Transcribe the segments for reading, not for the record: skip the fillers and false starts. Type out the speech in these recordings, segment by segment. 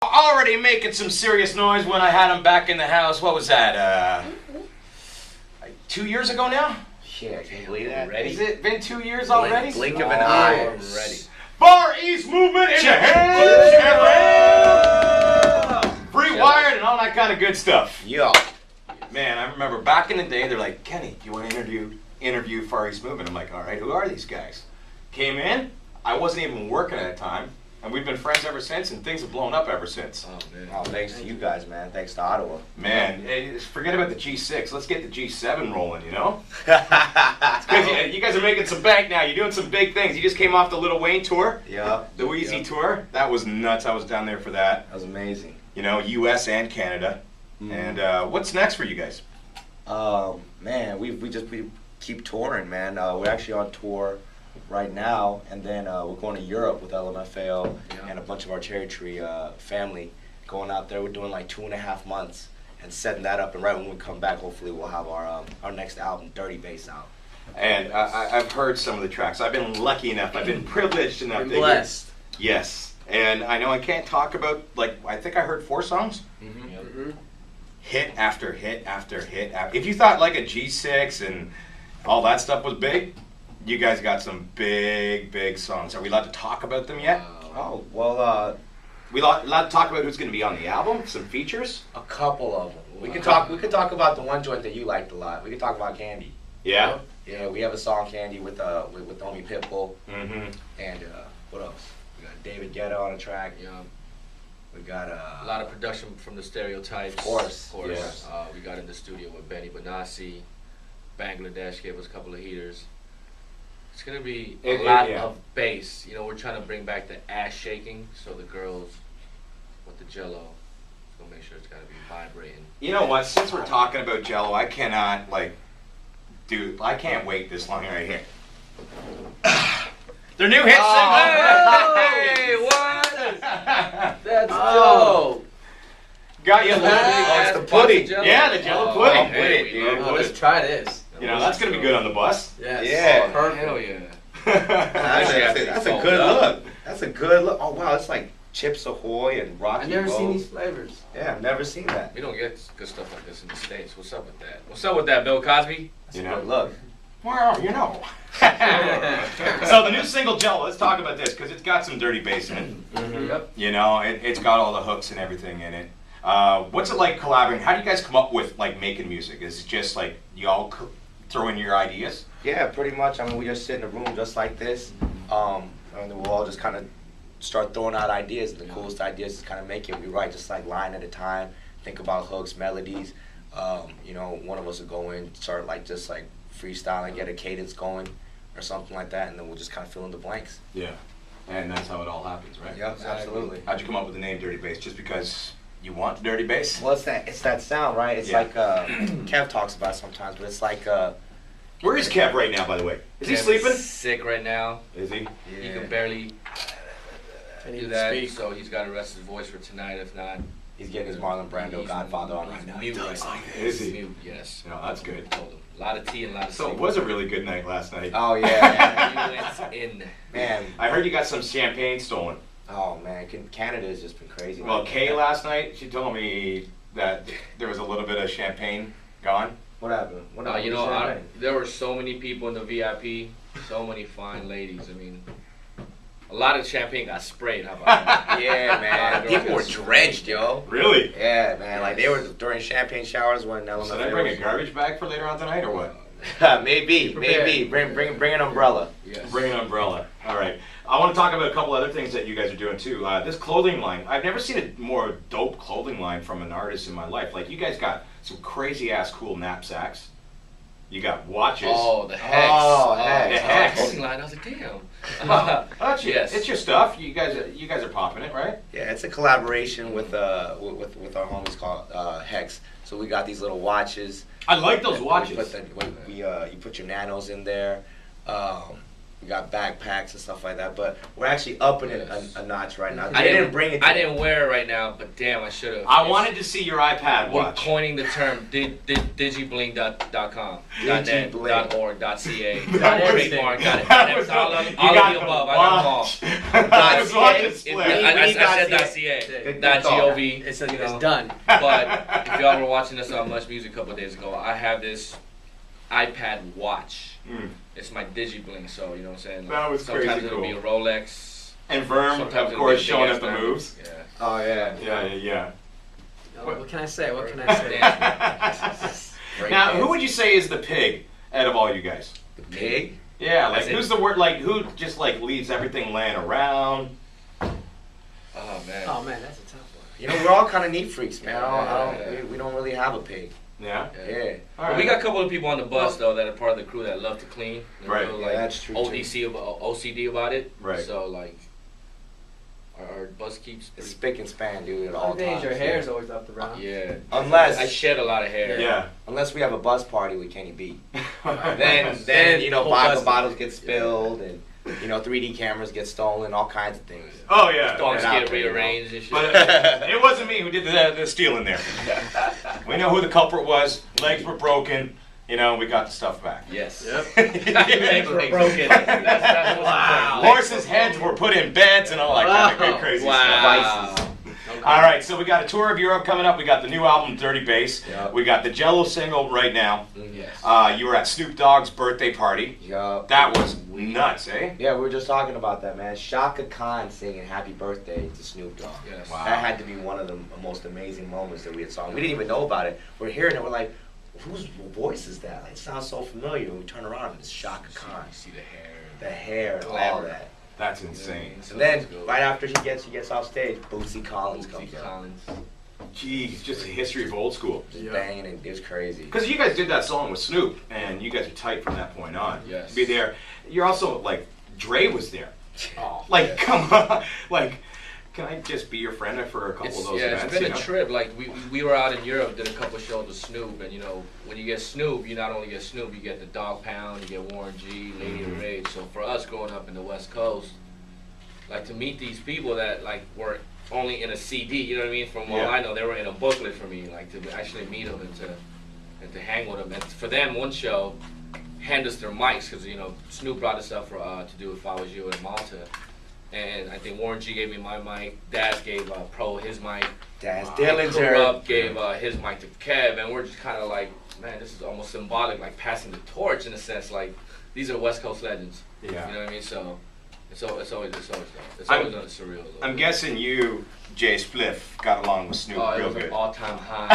Already making some serious noise when I had him back in the house. What was that? 2 years ago now? Shit, can you believe that? Has it been 2 years already? Blink of an eye. Already. Far East movement in the hands. Free wired and all that kind of good stuff. Yo. Man, I remember back in the day, they're like, Kenny, do you want to interview Far East Movement? I'm like, all right, who are these guys? Came in, I wasn't even working at the time, and we've been friends ever since, and things have blown up ever since. Oh, man. Oh, thanks to you guys, man. Thanks to Ottawa. Man, hey, forget about the G6. Let's get the G7 rolling, you know? Because you guys are making some bank now. You're doing some big things. You just came off the Lil Wayne tour. Yeah. The Wheezy tour. That was nuts. I was down there for that. That was amazing. You know, U.S. and Canada. And what's next for you guys? Man, we keep touring, man. We're actually on tour right now, and then we're going to Europe with LMFAO and a bunch of our Cherry Tree family going out there. We're doing like 2.5 months and setting that up, and right when we come back, hopefully we'll have our next album, Dirty Bass, out. And I've heard some of the tracks. I've been lucky enough. I've been privileged enough. You're blessed. Yes. And I know I can't talk about, like, I think I heard 4 songs. Mm-hmm. Yep. Mm-hmm. Hit after hit after hit. If you thought like a G6 and all that stuff was big, you guys got some big songs. Are we allowed to talk about them yet? Oh, well, We allowed to talk about who's going to be on the album? Some features? a couple of them. We could talk about the one joint that you liked a lot. We could talk about Candy. Yeah? Yeah, we have a song Candy with Homie Pitbull. Mm-hmm. And what else? We got David Guetta on a track. Yeah. We got A lot of production from the Stereotypes. Of course. Yes. We got in the studio with Benny Benassi. Bangladesh gave us a couple of heaters. It's gonna be a lot of bass. You know, we're trying to bring back the ass shaking, so the girls with the Jello, gonna make sure it's gotta be vibrating. You know what? Since we're talking about Jello, I cannot, I can't wait this long right here. Their new hit single! Hey, what? That's dope. Got you. It's the pudding. Yeah, the Jello pudding. Hey, Pudding, dude. let's try this. You know, that's going to be good on the bus. Yes. Yeah. Perfect. Hell yeah. That's a good look. That's a good look. Oh wow, it's like Chips Ahoy and Rocky I've never seen Road. these flavors. Yeah, I've never seen that. We don't get good stuff like this in the States. What's up with that? What's up with that, Bill Cosby? That's You a know? good look. Well, you know. So the new single Jello, let's talk about this because it's got some dirty bass in it. Mm-hmm. Yep. You know, it's got all the hooks and everything in it. What's it like collaborating? How do you guys come up with like making music? Is it just like you all throw in your ideas? Yeah, pretty much. I mean, we just sit in a room just like this, and then we'll all just kind of start throwing out ideas. And the coolest ideas is kind of make it. We write just like line at a time, think about hooks, melodies. You know, one of us will go in, start just freestyling, get a cadence going, or something like that, and then we'll just kind of fill in the blanks. Yeah. And that's how it all happens, right? Yeah, absolutely. How'd you come up with the name Dirty Bass? Just because you want dirty bass? Well, it's that sound, right? It's Yeah. like Kev talks about it sometimes, but it's like Where is Kev right now, by the way? Is he Kev's sleeping? Sick right now. Is he? He can barely do that, so he's got to rest his voice for tonight. If not, he's getting his Marlon Brando he's Godfather on right he's now. Mute right now. Is he? Mute, yes. No, that's good. Told him. A lot of tea and a lot of So it sleep. was a really good night last night. Oh yeah, He went in. man. I heard you got some champagne stolen. Oh man, Canada has just been crazy. Well, Kay last night, she told me that there was a little bit of champagne gone. What happened? What happened? You know, What's happening? there were so many people in the VIP, so many fine ladies. I mean, a lot of champagne got sprayed. How about that? Yeah, man. Girls People were got drenched, yo. Really? Yeah, man. Like they were during champagne showers when LMFAO. Should I bring a garbage bag for later on tonight or what? maybe. Bring an umbrella. Yes. Bring an umbrella. All right. I want to talk about a couple other things that you guys are doing too. This clothing line. I've never seen a more dope clothing line from an artist in my life. Like you guys got some crazy ass cool knapsacks. You got watches. Oh, the hex. Oh, hex. The hex. Clothing line. I was like, damn. That's Yes. It's your stuff. You guys are popping it, right? Yeah, it's a collaboration with our homies called Hex. So we got these little watches. I like those watches. You put your nanos in there. We got backpacks and stuff like that, but we're actually upping it a notch right now. I didn't bring it. I didn't wear it right now, but damn, I should have. I wanted to see your iPad We're watch. coining the term digibling.com, .net, Digibling. .org, .ca, That was- trademark, .net, that was all the- of you all got of the the above. I got them all. watch. I was watching Split. I said .ca. .ca, Good .gov. It's you know. done. But if y'all were watching us on Much Music a couple of days ago, I have this iPad watch. Mm. It's my DigiBling, so you know what I'm saying. That was sometimes crazy it'll cool. be a Rolex. And Verm, Sometimes of it'll course, be a showing big-ass up the diamond. moves. Yeah. Oh yeah. Yeah. What can I say? What can I say? Great Now, dance. who would you say is the pig out of all you guys? The pig. Yeah, like As in- who's the word? Like who just like leaves everything laying around? Oh man. Oh man, that's a tough one. You know, we're all kind of neat freaks, man. Yeah. We don't really have a pig. Yeah. Yeah. All But we got a couple of people on the bus though that are part of the crew that love to clean. They're Right. real, Yeah, like, that's true, too. OCD about it. Right. So like, our bus keeps. It's spick and span, dude, at all All days, times. your hair's always up around. Yeah. Unless- I shed a lot of hair. Yeah. Unless we have a bus party with Kenny B. Then Then you know, whole vodka bus- bottles get spilled and you know 3D cameras get stolen, all kinds of things. Oh yeah. Dogs Yeah. get rearranged and shit. But it wasn't me who did the stealing there. We know who the culprit was. Legs were broken. You know, we got the stuff back. yes. Yep. Legs were broken. That's Wow. Horses' heads were put in beds and all that kind of good crazy stuff. Wow. Vices. All right, so we got a tour of Europe coming up. We got the new album, Dirty Bass. Yep. We got the Jello single right now. Yes. You were at Snoop Dogg's birthday party. Yup. That was nuts, eh? Yeah, we were just talking about that, man. Shaka Khan singing "Happy Birthday" to Snoop Dogg. Yes. Wow. That had to be one of the most amazing moments that we had saw. We didn't even know about it. We're hearing it. We're like, whose voice is that? Like, it sounds so familiar. And we turn around and it's Shaka Khan. You see the hair. The hair and all Glamour. that. That's insane. And then right after he gets off stage, Bootsy Collins Bootsy comes up, Collins. Jeez, just a history of old school. just Yeah. banging and it was crazy. Because you guys did that song with Snoop, and you guys are tight from that point on. Yes. Be there. You're also, like, Dre was there. Oh, Like, yeah. come on. Like, can I just be your friend for a couple of those events? It's been you a know? trip. Like we were out in Europe, did a couple shows with Snoop, and you know when you get Snoop, you not only get Snoop, you get the Dog Pound, you get Warren G, Lady of Rage. So for us growing up in the West Coast, like to meet these people that like were only in a CD, you know what I mean? From all Yeah. I know, they were in a booklet for me, like to actually meet them and to hang with them. And for them, one show, hand us their mics because you know Snoop brought us up for to do If I Was You in Malta. And I think Warren G gave me my mic. Daz gave Pro his mic. Daz And Dillinger. Corrupt gave his mic to Kev, and we're just kind of like, man, this is almost symbolic, like passing the torch in a sense. Like these are West Coast legends. Yeah. You know what I mean? So it's always I'm- surreal. a little I'm bit. guessing you, Jay Spliff, got along with Snoop Oh, it real was good. an all-time high.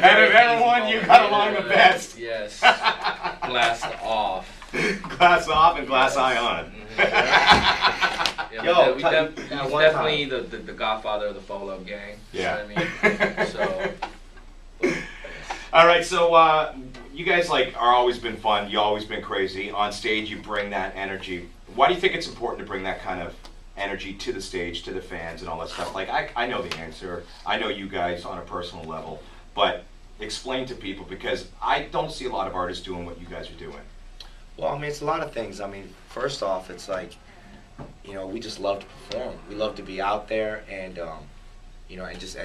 Out of everyone, you got along the best. Yes. Blast off. Glass off and glass eye on. Yeah, Yo, he's that one definitely the godfather of the Polo gang. Yeah. You know what I mean? So. All right, so you guys like are always been fun. You always been crazy on stage. You bring that energy. Why do you think it's important to bring that kind of energy to the stage, to the fans, and all that stuff? Like I know the answer. I know you guys on a personal level, but explain to people because I don't see a lot of artists doing what you guys are doing. Well, I mean, it's a lot of things. I mean, first off, it's like, you know, we just love to perform. We love to be out there and, you know, and just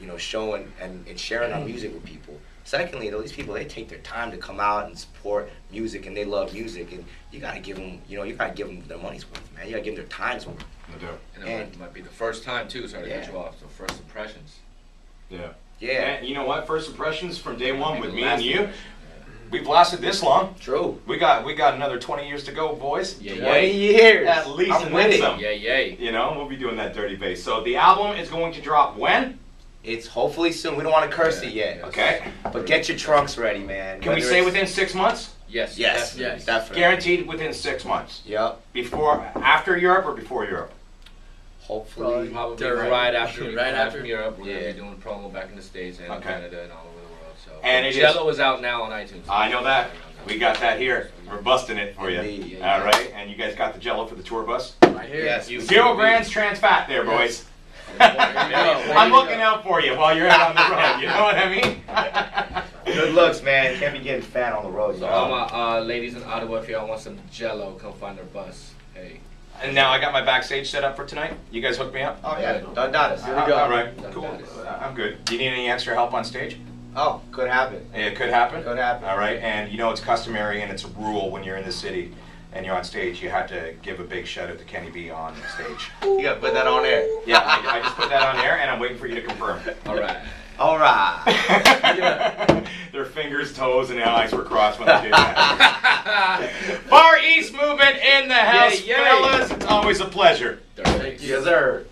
you know, showing and sharing our music with people. Secondly, though, these people, they take their time to come out and support music, and they love music, and you gotta give them, you know, you gotta give them their money's worth, man. You gotta give them their time's worth. No doubt. And it might be the first time too. Sorry to cut Yeah. you off. So first impressions. Yeah. Yeah, And you know what? First impressions from day one with me and Last you. impression, We've lasted this long. true. We got another 20 years to go, boys. Yeah, 20 yeah. years. At least I'm and with then it. some. Yeah, yay. You know, we'll be doing that dirty bass. So the album is going to drop when? It's hopefully soon. We don't want to curse it yet. Yeah. Okay. But get your trunks ready, man. Can we Whether say it's- within 6 months? Yes. Yes, Definitely. Yes. definitely. Guaranteed within 6 months. Yep. Before, after Europe or before Europe? Hopefully. Probably During- right after we right come back after? from Europe. We're Yeah. gonna be doing promo back in the States and Okay. Canada and all over the world. So And it is- Jello is out now on iTunes. I know that. We got that here. We're busting it for you. Indeed. All right. And you guys got the Jello for the tour bus? Right here. Yes. You- 0 grams trans fat there, boys. There you go. I'm looking out for you while you're out on the road. You know what I mean? Good looks, man. Can't be getting fat on the road. So all my ladies in Ottawa, if y'all want some Jello, come find our bus. Hey. And now I got my backstage set up for tonight. You guys hook me up? Oh yeah, Dundas. Here we go. All right, Done cool. that is- I'm good. Do you need any extra help on stage? Oh, could happen. It could happen. Could happen. All right, and you know it's customary and it's a rule when you're in the city and you're on stage, you have to give a big shout out to Kenny B on stage. You gotta put that on there. Yeah, I just put that on there and I'm waiting for you to confirm. All right. All right. Their fingers, toes, and eyes were crossed when they did that. Far East movement in the house, Yay, yay. fellas. It's always a pleasure. Dirty. Yes, sir.